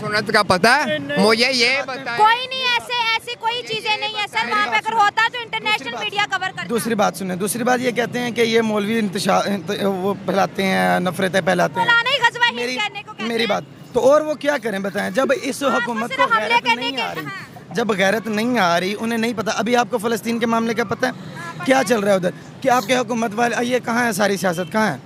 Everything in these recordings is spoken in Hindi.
सुन्नत का पता है मुझे, ये बताएं। कोई नहीं, ऐसी कोई चीजें नहीं है सर। वहाँ पे अगर होता तो इंटरनेशनल मीडिया कवर करता। दूसरी बात सुने, दूसरी बात ये कहते हैं कि ये मौलवी वो फैलाते हैं, नफरतें फैलाते हैं। फैलाना ही गजवा हिंद कहने को कहते हैं। मेरी बात तो, और वो क्या करें बताएं, जब इस हुकूमत को गैरत नहीं आ रही, जब गैरत नहीं आ रही, उन्हें नहीं पता। अभी आपको फ़लस्तीन के मामले का पता है क्या चल रहा है उधर, कि आपके हुकूमत वाले, ये कहाँ है सारी सियासत, कहाँ है?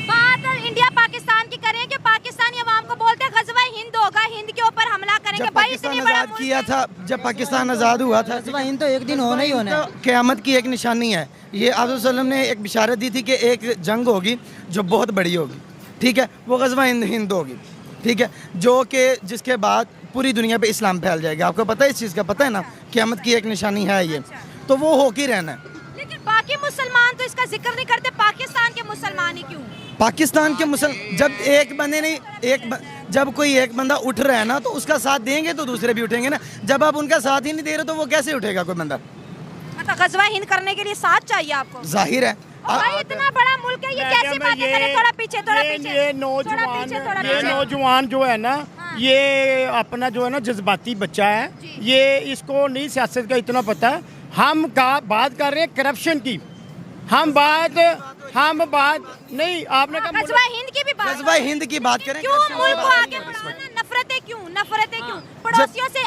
बात इंडिया पाकिस्तान की करें कि पाकिस्तानी अवाम को बोलते हैं गजवा हिंद होगा, हिंद के ऊपर हमला करेंगे। जब भाई पाकिस्तान इतनी बड़ा आज़ाद किया था, जब पाकिस्तान आज़ाद हुआ था, गज़वा हिंद तो एक दिन होना ही होना है। क़यामत की एक निशानी है ये। आप वसल्लम ने एक बिशारत दी थी कि एक जंग होगी जो बहुत बड़ी होगी, ठीक है, वो गज़वा हिंद होगी, ठीक है, जो कि जिसके बाद पूरी दुनिया पे इस्लाम फैल जाएगा। आपको पता है इस चीज़ का, पता है ना, क़यामत की एक निशानी है ये, तो वो हो के रहना है। लेकिन बाकी मुसलमान तो इसका जिक्र नहीं करते, पाकिस्तान के मुसलमान ही क्यों? पाकिस्तान के जब एक बंदे नहीं, जब कोई एक बंदा उठ रहा है ना, तो उसका साथ देंगे तो दूसरे भी उठेंगे ना। जब आप उनका साथ ही नहीं दे रहे तो वो कैसे उठेगा कोई बंदा? मतलब गजवा हिंद करने के लिए साथ चाहिए आपको? जाहिर है। भाई इतना बड़ा मुल्क है, ये कैसी बातें करें? थोड़ा पीछे, थोड़ा पीछे। ये नौजवान जो है ना, ये अपना जो है ना जज्बाती बच्चा है, ये इसको नहीं सियासत का इतना पता है। हम बात कर रहे हैं करप्शन की, हम बात नहीं, आपने कहा गजवा हिंद की भी बात, गजवा हिंद की बात करें, क्यों मुल्क को आगे बढ़ाना? नफरतें क्यों? पड़ोसियों से,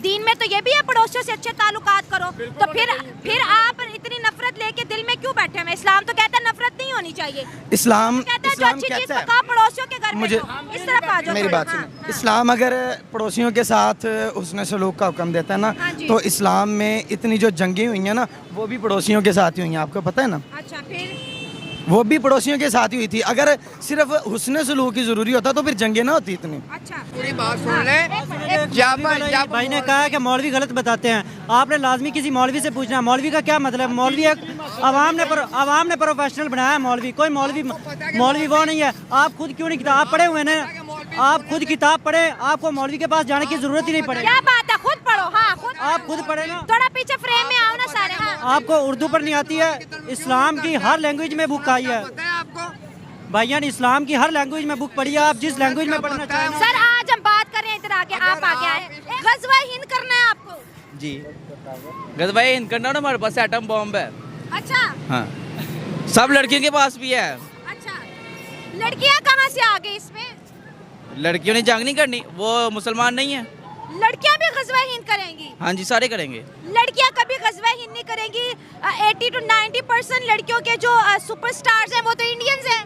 दीन में तो ये भी है पड़ोसियों से अच्छे ताल्लुकात करो, तो फिर आप इतनी नफरत लेके दिल में क्यों बैठे हैं? इस्लाम तो कहता है नफरत नहीं होनी चाहिए। इस्लाम कहता है जो अच्छी चीज पका पड़ोसियों के घर में मुझे इस तरफ आ जाओ। मेरी बात सुनो, इस्लाम अगर पड़ोसियों के साथ हुस्न सलूक का हुक्म देता है ना, तो इस्लाम में इतनी जो जंगें हुई हैं ना, वो भी पड़ोसियों के साथ ही हुई हैं। आपको पता है ना? अच्छा, फिर वो भी पड़ोसियों के साथ ही हुई थी। अगर सिर्फ हुस्न सलूक ही जरूरी होता तो फिर जंगे ना होती इतनी। अच्छा, पूरी बात सुन ले। जब भाई ने कहा है कि मौलवी गलत बताते हैं, आपने लाजमी किसी मौलवी से पूछना मौलवी का क्या मतलब। मौलवी एक आवाम ने प्रोफेशनल बनाया है मौलवी, कोई मौलवी वो नहीं है। आप खुद क्यों नहीं किताब पढ़े हुए हैं? आप खुद किताब पढ़े, आपको मौलवी के पास जाने की जरूरत ही नहीं पड़ेगी। क्या बात है, खुद पढ़ो। हाँ, आप खुद पढ़े ना, थोड़ा पीछे फ्रेम में आओ ना सारे। आपको उर्दू पढ़नी आती है, इस्लाम की हर लैंग्वेज में बुक आई है भाईजान, इस्लाम की हर लैंग्वेज में बुक पढ़ी है, आप जिस लैंग्वेज में पढ़ना चाहें। सर आज हम बात कर रहे हैं, इधर आके आप आगे आए, गजवा हिंद करना है आपको जी। गजवा हिंद करना ना, हमारे पास एटम बॉम्ब है। अच्छा, हाँ, सब लड़कियों के पास भी है। अच्छा, लड़कियां कहाँ से आ गई इसमें? लड़कियों ने जंग नहीं करनी, वो मुसलमान नहीं है। लड़कियां भी गजवा हिंद करेंगी? हाँ जी, सारे करेंगे। लड़कियां कभी गजवा हिंद नहीं करेंगी। 80 to 90% लड़कियों के जो सुपरस्टार्स हैं वो तो इंडियंस हैं।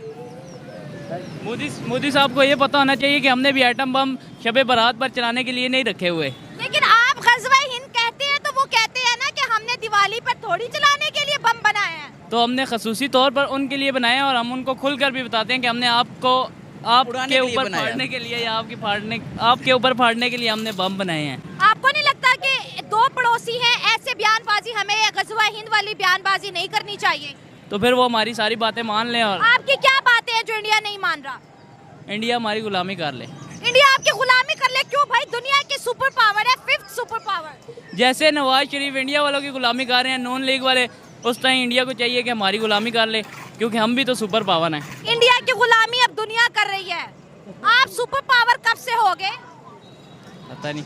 मोदी साहब को ये पता होना चाहिए कि हमने भी एटम बम शबे बारात पर चलाने के लिए नहीं रखे हुए। लेकिन आप गजवा हिंद कहते हैं तो वो कहते हैं ना कि हमने दिवाली पर थोड़ी चलाने के लिए बम बनाए हैं। तो हमने खसूसी तौर पर उनके लिए बनाए हैं, और हम उनको खुलकर भी बताते हैं कि हमने आपके ऊपर फाड़ने के लिए या आपके ऊपर फाड़ने के लिए हमने बम बनाए हैं। आपको नहीं लगता कि दो पड़ोसी हैं, ऐसे बयानबाजी, हमें गजवा हिंद वाली बयानबाजी नहीं करनी चाहिए? तो फिर वो हमारी सारी बातें मान लें। और आपकी क्या बातें हैं जो इंडिया नहीं मान रहा? इंडिया हमारी गुलामी कर ले। इंडिया आपकी गुलामी कर ले? क्यों भाई, दुनिया की सुपर पावर है, 5th सुपर पावर। जैसे नवाज शरीफ इंडिया वालों की गुलामी कर रहे हैं, नॉन लीग वाले, उस टाइम इंडिया को चाहिए कि हमारी गुलामी कर ले, क्योंकि हम भी तो सुपर पावर हैं। इंडिया की गुलामी अब दुनिया कर रही है, आप सुपर पावर कब से हो गए? पता नहीं।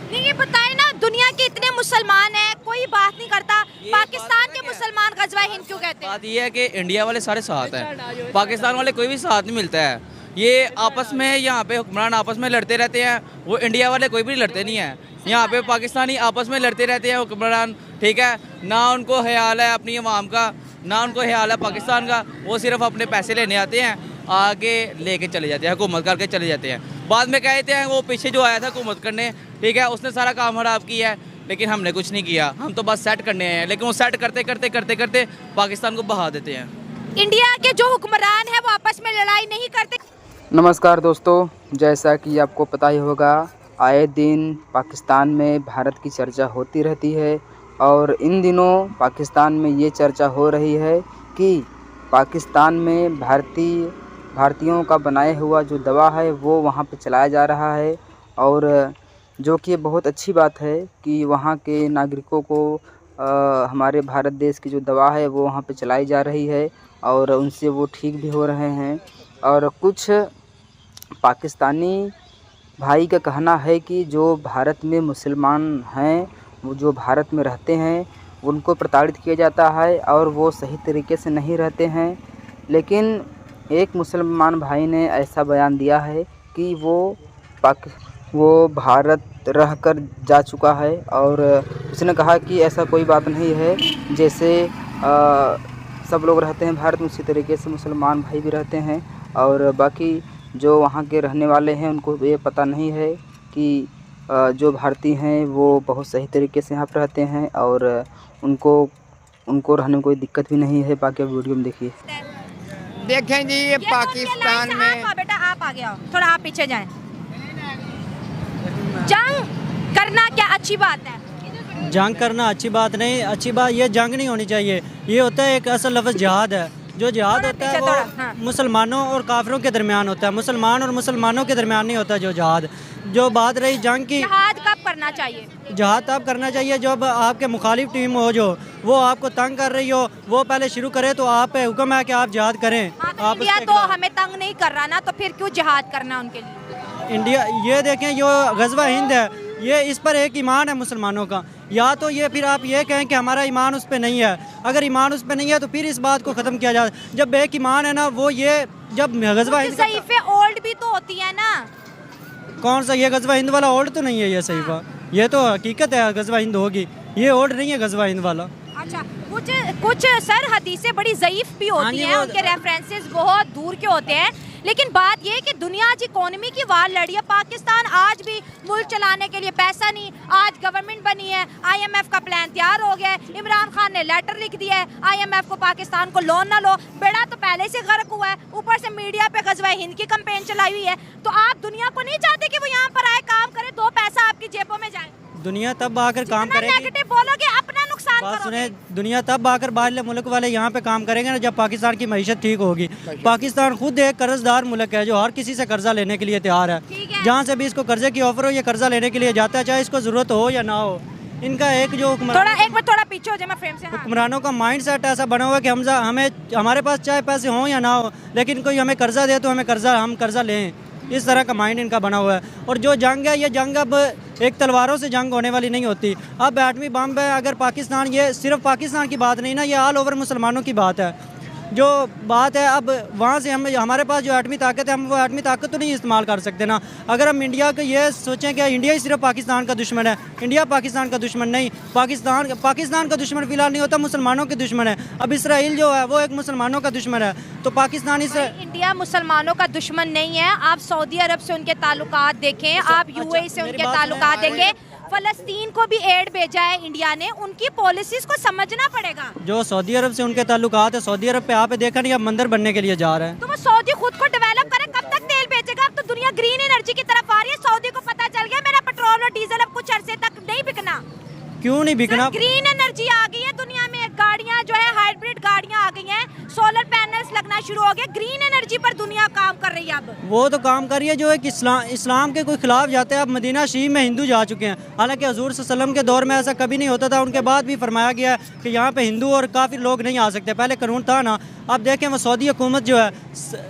नहीं, ये बताए ना, दुनिया के इतने मुसलमान हैं, कोई बात नहीं करता। पाकिस्तान के मुसलमान गजवा हिंद क्यों कहते हैं? बात ये है कि इंडिया वाले सारे साथ हैं, पाकिस्तान वाले कोई भी साथ नहीं मिलता है। ये आपस में यहाँ पे हुक्मरान आपस में लड़ते रहते हैं, वो इंडिया वाले कोई भी लड़ते नहीं है। यहाँ पे पाकिस्तानी आपस में लड़ते रहते हैं हुक्मरान, ठीक है, ना उनको ख्याल है अपनी अवाम का, ना उनको ख्याल है पाकिस्तान का। वो सिर्फ अपने पैसे लेने आते हैं, आगे लेके चले जाते हैं, हुकूमत करके चले जाते हैं। बाद में कहते हैं वो पीछे जो आया था हुकूमत करने, ठीक है, उसने सारा काम खराब किया है, लेकिन हमने कुछ नहीं किया, हम तो बस सेट करने हैं। लेकिन वो सेट करते पाकिस्तान को बहा देते हैं। इंडिया के जो हुक्मरान हैं वो आपस में लड़ाई नहीं करते। नमस्कार दोस्तों, जैसा कि आपको पता ही होगा, आए दिन पाकिस्तान में भारत की चर्चा होती रहती है, और इन दिनों पाकिस्तान में ये चर्चा हो रही है कि पाकिस्तान में भारतीयों का बनाया हुआ जो दवा है वो वहाँ पे चलाया जा रहा है, और जो कि बहुत अच्छी बात है कि वहाँ के नागरिकों को हमारे भारत देश की जो दवा है वो वहाँ पे चलाई जा रही है, और उनसे वो ठीक भी हो रहे हैं। और कुछ पाकिस्तानी भाई का कहना है कि जो भारत में मुसलमान हैं, वो जो भारत में रहते हैं, उनको प्रताड़ित किया जाता है और वो सही तरीके से नहीं रहते हैं। लेकिन एक मुसलमान भाई ने ऐसा बयान दिया है कि वो भारत रहकर जा चुका है और उसने कहा कि ऐसा कोई बात नहीं है, जैसे सब लोग रहते हैं भारत में उसी तरीके से मुसलमान भाई भी रहते हैं। और बाकी जो वहाँ के रहने वाले हैं उनको ये पता नहीं है कि जो भारतीय हैं वो बहुत सही तरीके से यहाँ पर रहते हैं और उनको रहने में कोई दिक्कत भी नहीं है। बाकी वीडियो में देखिए। देखें जी, ये पाकिस्तान में बेटा आप आ गया, थोड़ा आप पीछे जाएं। जंग करना क्या अच्छी बात है? जंग करना अच्छी बात नहीं, अच्छी बात ये जंग नहीं होनी चाहिए। ये होता है एक असल लफ्ज़ जिहाद है। जो जिहाद होता है वो मुसलमानों और काफिरों के दरमियान होता है, मुसलमान और मुसलमानों के दरमियान नहीं होता जो जिहाद। जो बात रही जंग की, जिहाद कब करना चाहिए? जिहाद तब करना चाहिए जब आपके मुखालिफ टीम हो, जो वो आपको तंग कर रही हो, वो पहले शुरू करे तो आप पे हुक्म है कि आप जिहाद करें। आप इंडिया तो हमें तंग नहीं कर रहा ना, तो फिर क्यों जिहाद करना उनके लिए? इंडिया ये देखें, जो गज़वा हिंद है, ये इस पर एक ईमान है मुसलमानों का। या तो ये फिर आप ये कहें कि हमारा ईमान उस पर नहीं है। अगर ईमान उस पर नहीं है तो फिर इस बात को ख़त्म किया जाए। जब एक ईमान है ना, वो ये जब गज़वा हिंद सहीफे ओल्ड भी तो होती है ना। कौन सा ये गज़वा हिंद वाला ओल्ड तो नहीं है ये सहीफा, ये तो हकीकत है गज़वा हिंद होगी, ये ओल्ड नहीं है गज़वा हिंद वाला। अच्छा, कुछ सर हदीसें बड़ी ज़ईफ भी होती हैं, उनके रेफरेंसेस बहुत दूर के होते हैं। लेकिन बात ये कि दुनिया आज इकोनॉमी की वार लड़ी है। पाकिस्तान आज भी मुल्क चलाने के लिए पैसा नहीं, आज गवर्नमेंट बनी है, IMF का प्लान तैयार हो गया है, इमरान खान ने लेटर लिख दिया है IMF को, पाकिस्तान को लोन ना लो, बेड़ा तो पहले से गर्क हुआ है, ऊपर से मीडिया पे गज़वा हिंद की कैंपेन चलाई हुई है। तो आप दुनिया को नहीं चाहते कि वो यहाँ पर आए, काम करे, दो पैसा आपकी जेबों में जाए? दुनिया तब आकर काम करेगी, नेगेटिव बोलोगे अपना नुकसान बात करोगे। सुने, दुनिया तब आकर बाहर मुल्क वाले यहाँ पे काम करेंगे ना जब पाकिस्तान की मईशत ठीक होगी। पाकिस्तान खुद एक कर्जदार मुल्क है जो हर किसी से कर्जा लेने के लिए तैयार है। जहाँ से भी इसको कर्जे की ऑफर हो, ये कर्जा लेने के लिए जाता है, चाहे इसको जरूरत हो या ना हो। इनका एक जो थोड़ा पीछे हो जाए, मैं फ्रेम से। हुक्मरानों का माइंड सेट ऐसा बना हुआ है कि हमारे पास चाहे पैसे हों या ना हो, लेकिन कोई हमें कर्जा दे तो हम कर्जा लें, इस तरह का माइंड इनका बना हुआ है। और जो जंग है, ये जंग अब एक तलवारों से जंग होने वाली नहीं होती। अब एटमी बम है, अगर पाकिस्तान, ये सिर्फ पाकिस्तान की बात नहीं ना, ये ऑल ओवर मुसलमानों की बात है। जो बात है अब वहाँ से हमारे पास जो एटमी ताकत है, हम वो एटमी ताकत तो नहीं इस्तेमाल कर सकते ना। अगर हम इंडिया को ये सोचें कि इंडिया ही सिर्फ पाकिस्तान का दुश्मन है, इंडिया पाकिस्तान का दुश्मन नहीं, पाकिस्तान का दुश्मन फिलहाल नहीं होता, मुसलमानों के दुश्मन है। अब इसराइल जो है वो एक मुसलमानों का दुश्मन है, तो पाकिस्तान इंडिया मुसलमानों का दुश्मन नहीं है। आप सऊदी अरब से उनके ताल्लुकात देखें, आप UAE से उनके ताल्लुकात देखें, फलस्तीन को भी एड भेजा है इंडिया ने, उनकी पॉलिसीज को समझना पड़ेगा। जो सऊदी अरब से उनके ताल्लुकात है, सऊदी अरब पे आप देखा नहीं, अब मंदिर बनने के लिए जा रहे हैं। तो वो सऊदी खुद को डेवलप करे, कब तक तेल बेचेगा? अब तो दुनिया ग्रीन एनर्जी की तरफ आ रही है। सऊदी को पता चल गया मेरा पेट्रोल और डीजल अब कुछ अरसे तक नहीं बिकना। क्यों नहीं बिकना? ग्रीन एनर्जी आ गई है दुनिया में, गाड़ियां जो है हाइब्रिड गाड़ियां आ गई हैं, सोलर पैनल्स लगना शुरू हो गए। ग्रीन एनर्जी पर दुनिया काम कर रही है। अब वो तो काम कर रही है जो एक इस्लाम के कोई खिलाफ जाते हैं। अब मदीना शरीफ में हिंदू जा चुके हैं, हालांकि हुजूर सल्लल्लाहु अलैहि वसल्लम के दौर में ऐसा कभी नहीं होता था। उनके बाद भी फरमाया गया कि यहाँ पे हिंदू और काफिर लोग नहीं आ सकते, पहले कानून था ना। अब देखें वो सऊदी हुकूमत जो है,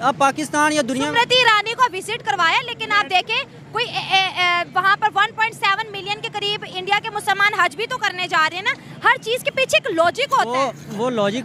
अब पाकिस्तान या दुनिया में स्मृति ईरानी को विजिट करवाया, लेकिन आप देखें कोई वहाँ पर 1.7 मिलियन के करीब इंडिया के मुसलमान हज भी तो करने जा रहे हैं ना। हर चीज के पीछे एक लॉजिक होता है, वो लॉजिक